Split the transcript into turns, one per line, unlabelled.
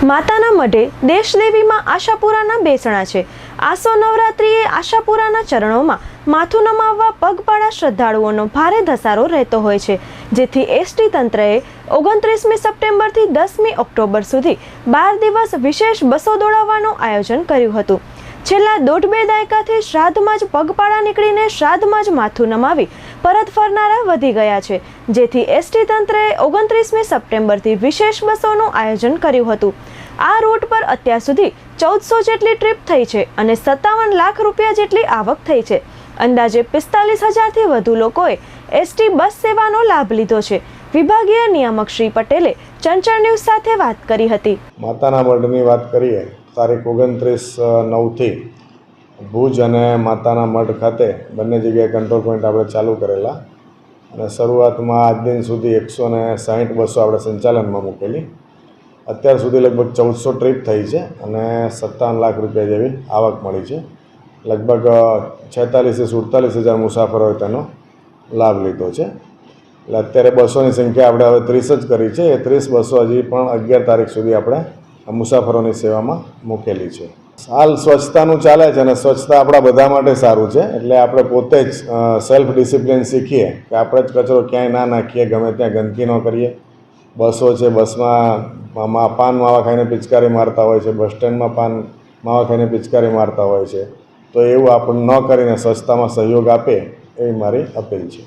માતાના મઢે દેશદેવીમાં આશાપુરાના બેસણા છે। આસો નવરાત્રિએ આશાપુરાના ચરણોમાં માથું નમાવવા પગપાળા શ્રદ્ધાળુઓનો ભારે ધસારો રહેતો હોય છે, જેથી એસટી તંત્રએ 29મી સપ્ટેમ્બરથી 10મી ઓક્ટોબર સુધી 12 દિવસ વિશેષ બસો દોડાવવાનું આયોજન કર્યું હતું। છેલ્લા 1.5-2 દાયકાથી શ્રાદ્ધમાં જ પગપાળા નીકળીને શ્રાદ્ધમાં જ માથું નમાવી પરત ફરનારા વધી ગયા છે, જેથી એસટી તંત્રએ 29મી સપ્ટેમ્બરથી વિશેષ બસોનું આયોજન કર્યું હતું। આ રૂટ પર અત્યાર સુધી 1400 જેટલી ટ્રીપ થઈ છે અને 57 લાખ રૂપિયા જેટલી આવક થઈ છે। અંદાજે 45,000થી વધુ લોકોએ એસટી બસ સેવાનો લાભ લીધો છે। વિભાગીય નિયામક શ્રી પટેલે ચંચળ ન્યૂઝ સાથે વાત કરી હતી।
માતાના મઢની વાત કરીએ, તારીખ 29/9થી ભુજ અને માતાના મઢ ખાતે બંને જગ્યાએ કંટ્રોલ પોઈન્ટ આપણે ચાલુ કરેલા અને શરૂઆતમાં આજ દિન સુધી 160 બસો આપણે સંચાલનમાં મૂકેલી। અત્યાર સુધી લગભગ 1400 ટ્રીપ થઈ છે અને 57 લાખ રૂપિયા જેવી આવક મળી છે। લગભગ 46,000 થી 47,000 મુસાફરોએ તેનો લાભ લીધો છે। એટલે અત્યારે બસોની સંખ્યા આપણે હવે 30 જ કરી છે। એ 30 બસો હજી પણ 11 તારીખ સુધી આપણે મુસાફરોની સેવામાં મૂકેલી છે। હાલ સ્વચ્છતાનું ચાલે છે અને સ્વચ્છતા આપણા બધા માટે સારું છે, એટલે આપણે પોતે જ સેલ્ફ ડિસિપ્લિન શીખીએ કે આપણે જ કચરો ક્યાંય ના નાખીએ, ગમે ત્યાં ગંદકી ન કરીએ। બસો છે, બસમાં પાન માવા ખાઈને પિચકારી મારતા હોય છે, બસ સ્ટેન્ડમાં પાન માવા ખાઈને પિચકારી મારતા હોય છે, તો એવું આપણે ન કરીને સ્વચ્છતામાં સહયોગ આપે એવી મારી અપીલ છે।